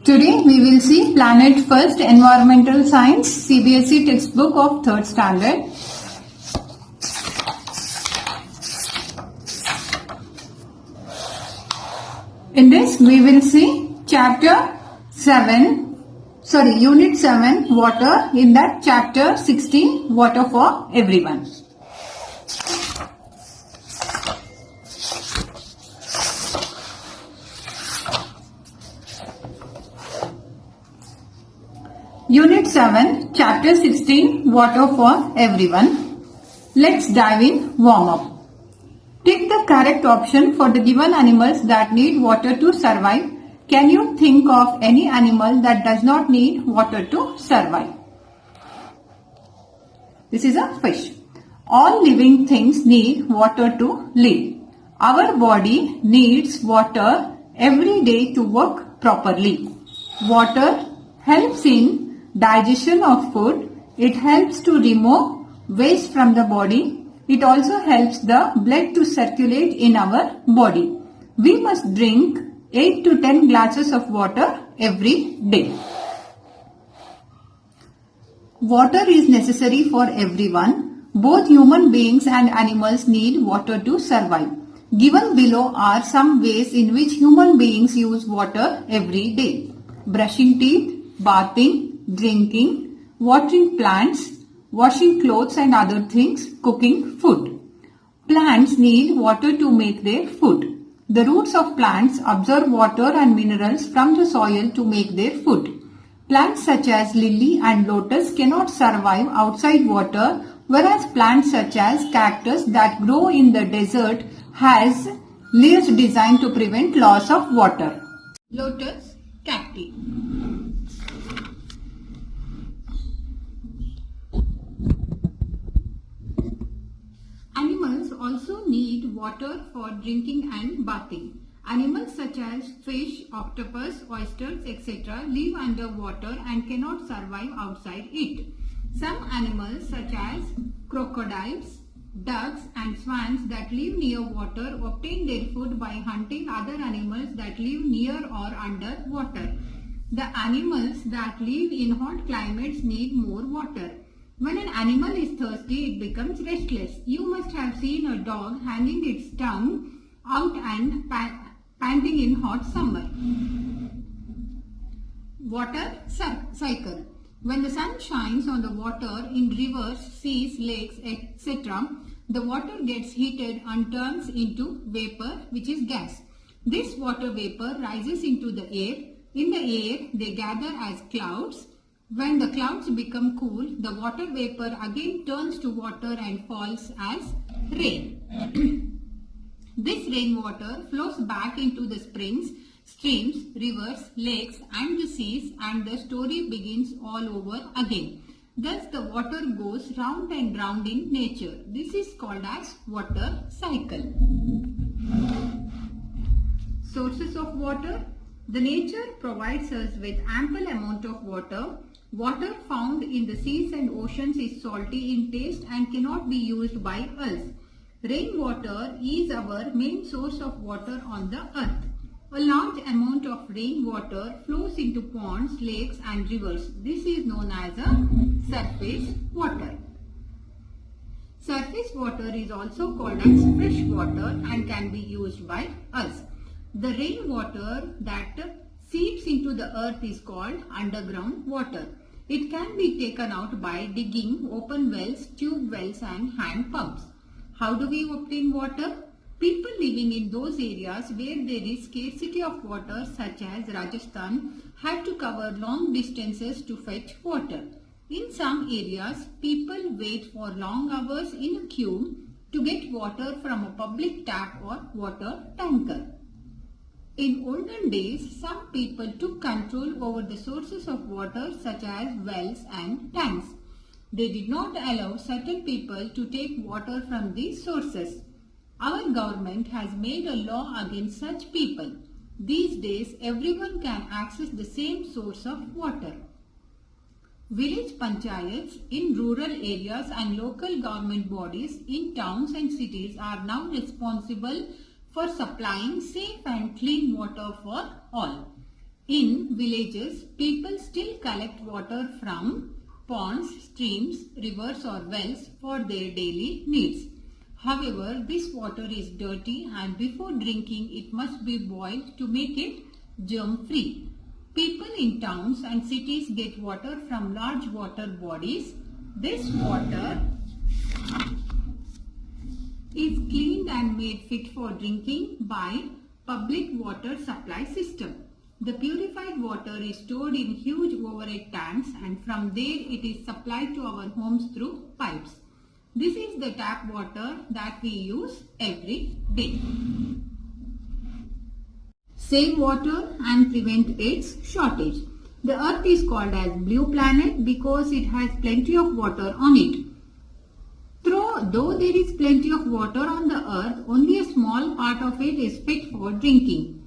Today we will see Planet First Environmental Science CBSE textbook of 3rd standard. In this we will see Unit 7 Water. In that Chapter 16 Water for Everyone. Unit 7, Chapter 16, Water for Everyone. Let's dive in, warm up. Tick the correct option for the given animals that need water to survive. Can you think of any animal that does not need water to survive? This is a fish. All living things need water to live. Our body needs water every day to work properly. Water helps in digestion of food. It helps to remove waste from the body. It also helps the blood to circulate in our body. We must drink 8 to 10 glasses of water every day. Water is necessary for everyone. Both human beings and animals need water to survive. Given below are some ways in which human beings use water every day. Brushing teeth, bathing, drinking, watering plants, washing clothes and other things, cooking food. Plants need water to make their food. The roots of plants absorb water and minerals from the soil to make their food. Plants such as lily and lotus cannot survive outside water, whereas plants such as cactus that grow in the desert has leaves designed to prevent loss of water. Lotus cacti. Animals also need water for drinking and bathing. Animals such as fish, octopus, oysters, etc. live under water and cannot survive outside it. Some animals such as crocodiles, ducks and swans that live near water obtain their food by hunting other animals that live near or under water. The animals that live in hot climates need more water. When an animal is thirsty, it becomes restless. You must have seen a dog hanging its tongue out and panting in hot summer. Water cycle. When the sun shines on the water in rivers, seas, lakes, etc., the water gets heated and turns into vapor, which is gas. This water vapor rises into the air. In the air, they gather as clouds. When the clouds become cool, the water vapor again turns to water and falls as rain. This rainwater flows back into the springs, streams, rivers, lakes and the seas, and the story begins all over again. Thus the water goes round and round in nature. This is called as water cycle. Sources of water. The nature provides us with ample amount of water. Water found in the seas and oceans is salty in taste and cannot be used by us. Rainwater is our main source of water on the earth. A large amount of rainwater flows into ponds, lakes and rivers. This is known as a surface water. Surface water is also called as fresh water and can be used by us. The rainwater that seeps into the earth is called underground water. It can be taken out by digging open wells, tube wells and hand pumps. How do we obtain water? People living in those areas where there is scarcity of water, such as Rajasthan, have to cover long distances to fetch water. In some areas, people wait for long hours in a queue to get water from a public tap or water tanker. In olden days, some people took control over the sources of water such as wells and tanks. They did not allow certain people to take water from these sources. Our government has made a law against such people. These days, everyone can access the same source of water. Village panchayats in rural areas and local government bodies in towns and cities are now responsible for supplying safe and clean water for all. In villages, people still collect water from ponds, streams, rivers or wells for their daily needs. However, this water is dirty and before drinking it must be boiled to make it germ-free. People in towns and cities get water from large water bodies. This water is cleaned and made fit for drinking by public water supply system. The purified water is stored in huge overhead tanks and from there it is supplied to our homes through pipes. This is the tap water that we use every day. Save water and prevent its shortage. The earth is called as blue planet because it has plenty of water on it. Though there is plenty of water on the earth, only a small part of it is fit for drinking.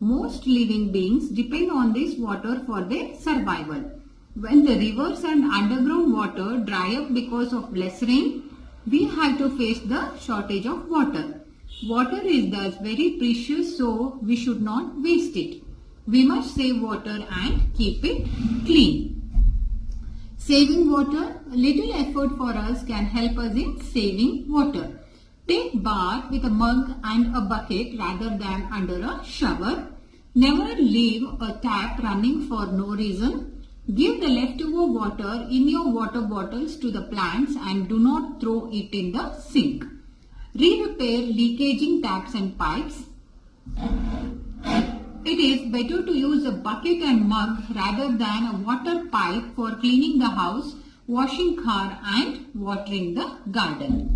Most living beings depend on this water for their survival. When the rivers and underground water dry up because of less rain, we have to face the shortage of water. Water is thus very precious, so we should not waste it. We must save water and keep it clean. Saving water, a little effort for us can help us in saving water. Take bath with a mug and a bucket rather than under a shower. Never leave a tap running for no reason. Give the leftover water in your water bottles to the plants and do not throw it in the sink. Re-repair leakaging taps and pipes. It is better to use a bucket and mug rather than a water pipe for cleaning the house, washing car and watering the garden.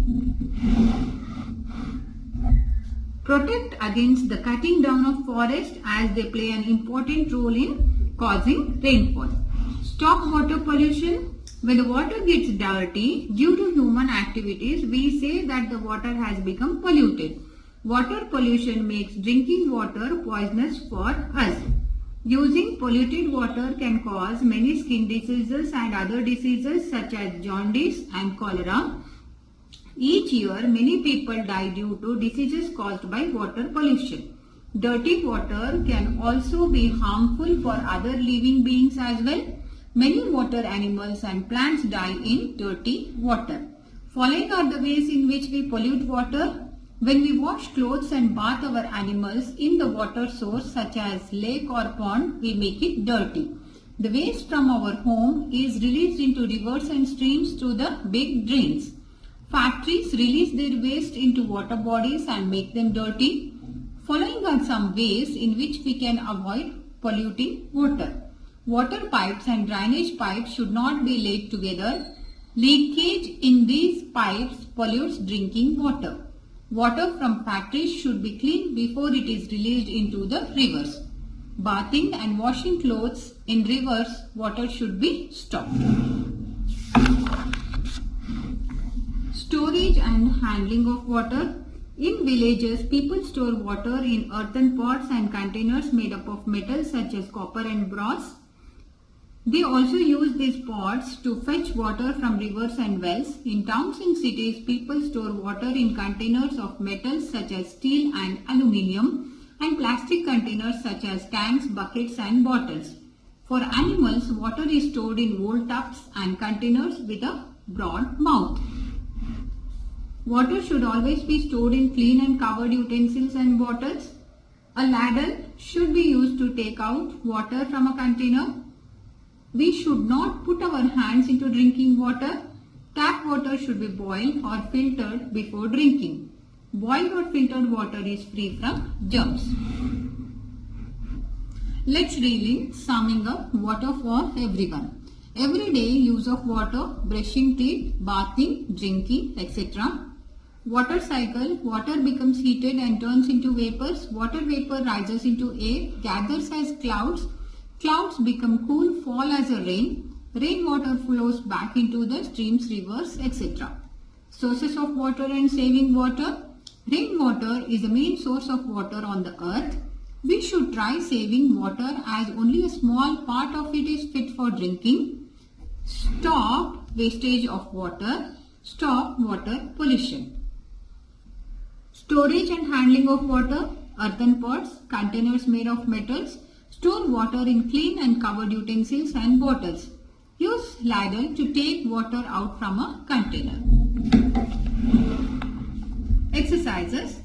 Protect against the cutting down of forest as they play an important role in causing rainfall. Stop water pollution. When the water gets dirty due to human activities, we say that the water has become polluted. Water pollution makes drinking water poisonous for us. Using polluted water can cause many skin diseases and other diseases such as jaundice and cholera. Each year, many people die due to diseases caused by water pollution. Dirty water can also be harmful for other living beings as well. Many water animals and plants die in dirty water. Following are the ways in which we pollute water. When we wash clothes and bath our animals in the water source such as lake or pond, we make it dirty. The waste from our home is released into rivers and streams through the big drains. Factories release their waste into water bodies and make them dirty. Following are some ways in which we can avoid polluting water. Water pipes and drainage pipes should not be laid together. Leakage in these pipes pollutes drinking water. Water from factories should be cleaned before it is released into the rivers. Bathing and washing clothes in rivers, water should be stopped. Storage and handling of water. In villages, people store water in earthen pots and containers made up of metals such as copper and brass. They also use these pots to fetch water from rivers and wells. In towns and cities, people store water in containers of metals such as steel and aluminium and plastic containers such as tanks, buckets and bottles. For animals, water is stored in old tubs and containers with a broad mouth. Water should always be stored in clean and covered utensils and bottles. A ladle should be used to take out water from a container. We should not put our hands into drinking water. Tap water should be boiled or filtered before drinking. Boiled or filtered water is free from germs. Let's read in summing up water for everyone. Everyday use of water, brushing teeth, bathing, drinking, etc. Water cycle, water becomes heated and turns into vapors. Water vapor rises into air, gathers as clouds. Clouds become cool, fall as a rain. Rainwater flows back into the streams, rivers, etc. Sources of water and saving water. Rainwater is the main source of water on the earth. We should try saving water as only a small part of it is fit for drinking. Stop wastage of water. Stop water pollution. Storage and handling of water. Earthen pots, containers made of metals. Store water in clean and covered utensils and bottles. Use ladle to take water out from a container. Exercises.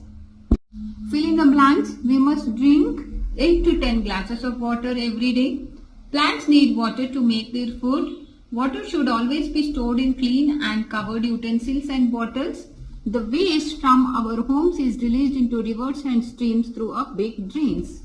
Fill in the blanks. We must drink 8 to 10 glasses of water every day. Plants need water to make their food. Water should always be stored in clean and covered utensils and bottles. The waste from our homes is released into rivers and streams through a big drains.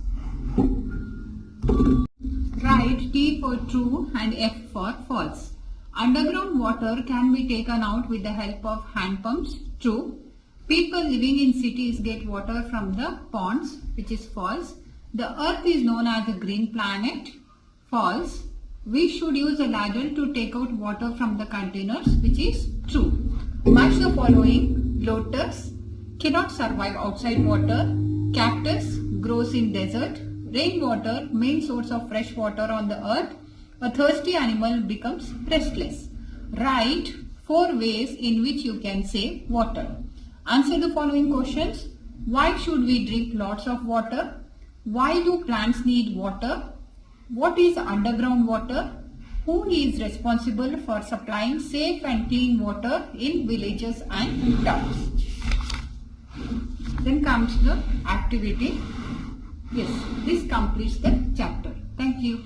Write T for true and F for false. Underground water can be taken out with the help of hand pumps. True. People living in cities get water from the ponds, which is false. The earth is known as a green planet. False. We should use a ladle to take out water from the containers, which is true. Match the following. Lotus cannot survive outside water. Cactus grows in desert. Rainwater, main source of fresh water on the earth. A thirsty animal becomes restless. Write 4 ways in which you can save water. Answer the following questions. Why should we drink lots of water? Why do plants need water? What is underground water? Who is responsible for supplying safe and clean water in villages and towns? Then comes the activity. Yes, this completes the chapter. Thank you.